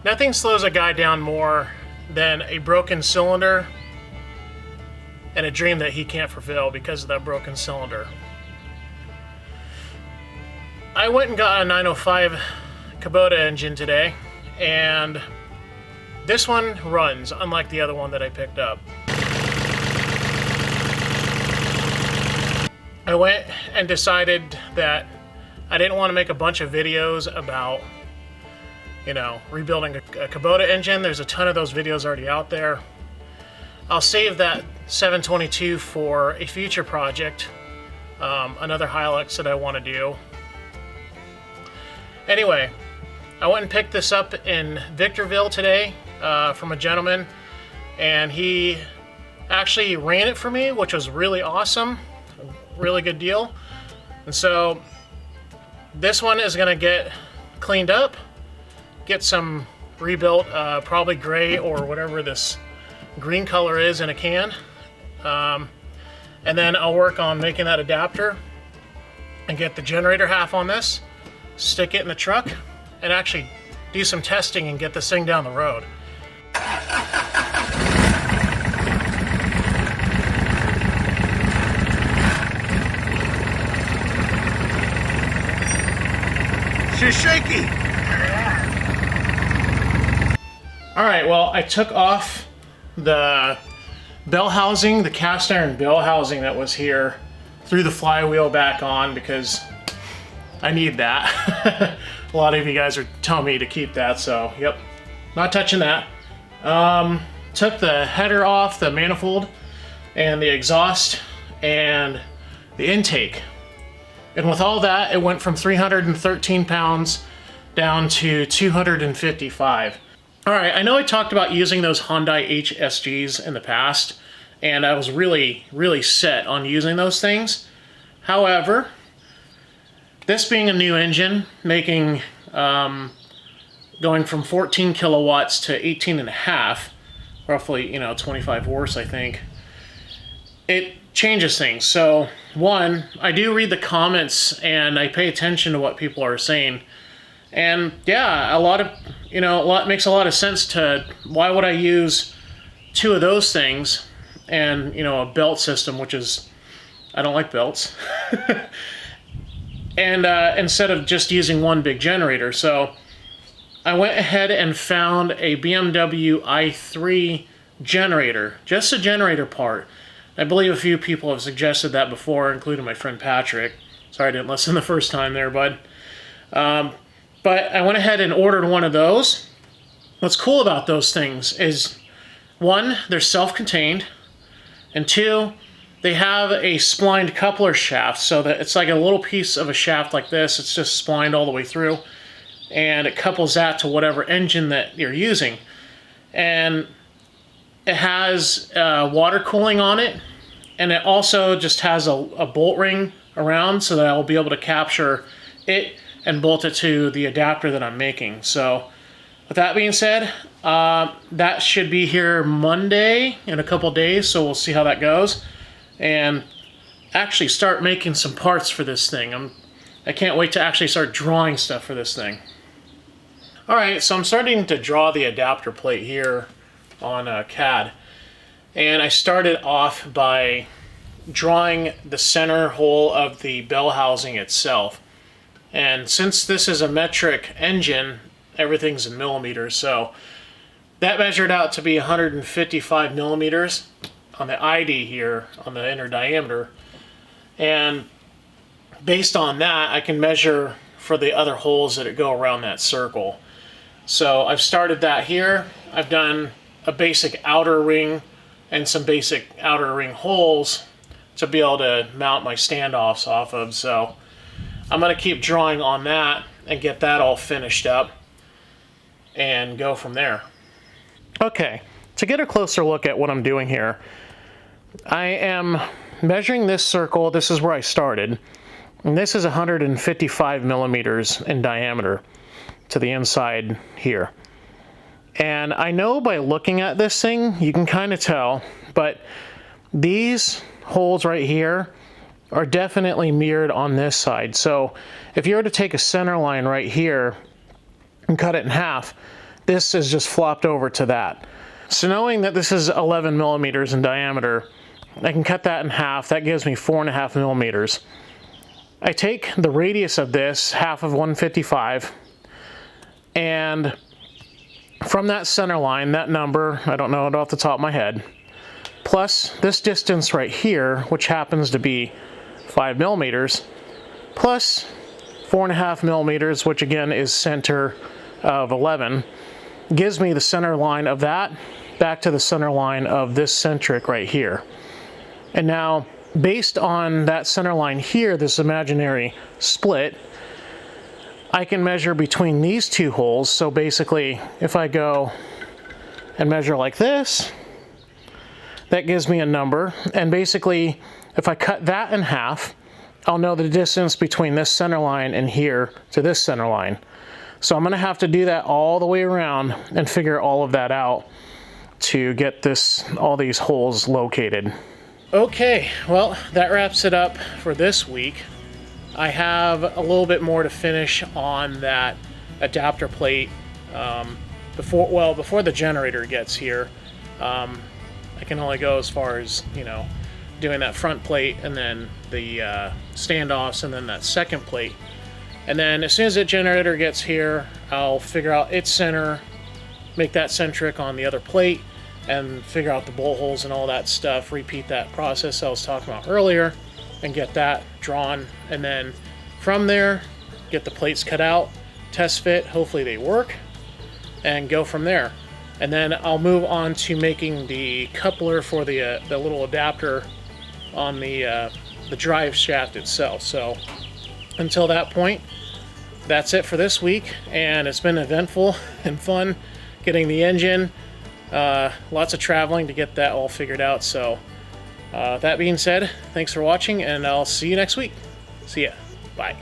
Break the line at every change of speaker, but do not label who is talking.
Nothing slows a guy down more than a broken cylinder and a dream that he can't fulfill because of that broken cylinder. I went and got a 905 Kubota engine today, and this one runs unlike the other one that I picked up. I went and decided that I didn't want to make a bunch of videos about, you know, rebuilding a Kubota engine. There's a ton of those videos already out there. I'll save that 722 for a future project, another Hilux that I want to do. Anyway, I went and picked this up in Victorville today from a gentleman, and he actually ran it for me, which was really awesome, a really good deal. And so this one is going to get cleaned up, get some rebuilt, probably gray or whatever this green color is in a can, and then I'll work on making that adapter and get the generator half on this, stick it in the truck, and actually do some testing and get this thing down the road.
She's shaky.
All right, well, I took off the bell housing, the cast iron bell housing that was here, threw the flywheel back on because I need that. A lot of you guys are telling me to keep that, so yep, not touching that. Took the header off, the manifold, and the exhaust, and the intake. And with all that, it went from 313 pounds down to 255. All right, I know I talked about using those Hyundai HSGs in the past, and I was really, really set on using those things. However, this being a new engine, making, going from 14 kilowatts to 18 and a half, roughly, you know, 25 horse, I think, it changes things. So, one, I do read the comments and I pay attention to what people are saying. And yeah, it makes a lot of sense to, why would I use two of those things and, you know, a belt system, which is, I don't like belts, and instead of just using one big generator. So I went ahead and found a BMW i3 generator, just a generator part. I believe a few people have suggested that before, including my friend Patrick. Sorry I didn't listen the first time there, bud. But I went ahead and ordered one of those. What's cool about those things is, one, they're self-contained, and two, they have a splined coupler shaft, so that it's like a little piece of a shaft like this. It's just splined all the way through, and it couples that to whatever engine that you're using. And it has water cooling on it, and it also just has a bolt ring around so that I'll be able to capture it and bolt it to the adapter that I'm making. So with that being said, that should be here Monday in a couple days, so we'll see how that goes. And actually start making some parts for this thing. I can't wait to actually start drawing stuff for this thing. Alright, so I'm starting to draw the adapter plate here on CAD. And I started off by drawing the center hole of the bell housing itself. And since this is a metric engine, everything's in millimeters, so that measured out to be 155 millimeters on the ID here, on the inner diameter. And based on that, I can measure for the other holes that go around that circle. So I've started that here. I've done a basic outer ring and some basic outer ring holes to be able to mount my standoffs off of. So I'm going to keep drawing on that and get that all finished up and go from there. Okay, to get a closer look at what I'm doing here, I am measuring this circle. This is where I started, and this is 155 millimeters in diameter to the inside here. And I know by looking at this thing, you can kind of tell, but these holes right here are definitely mirrored on this side. So if you were to take a center line right here and cut it in half, this is just flopped over to that. So knowing that this is 11 millimeters in diameter, I can cut that in half. That gives me 4.5 millimeters. I take the radius of this, half of 155, and from that center line, that number, I don't know it off the top of my head, plus this distance right here, which happens to be 5 millimeters, plus 4.5 millimeters, which again is center of 11, gives me the center line of that back to the center line of this centric right here. And now, based on that center line here, this imaginary split, I can measure between these two holes. So basically, if I go and measure like this, that gives me a number. And basically, if I cut that in half, I'll know the distance between this center line and here to this center line. So I'm gonna have to do that all the way around and figure all of that out to get all these holes located. Okay, well, that wraps it up for this week. I have a little bit more to finish on that adapter plate before the generator gets here. I can only go as far as, you know, doing that front plate and then the standoffs and then that second plate. And then as soon as the generator gets here, I'll figure out its center, make that centric on the other plate, and figure out the bolt holes and all that stuff, repeat that process I was talking about earlier, and get that drawn. And then from there, get the plates cut out, test fit, hopefully they work, and go from there. And then I'll move on to making the coupler for the little adapter on the drive shaft itself. So until that point, that's it for this week, and it's been eventful and fun getting the engine. Lots of traveling to get that all figured out. So that being said, thanks for watching, and I'll see you next week. See ya. Bye.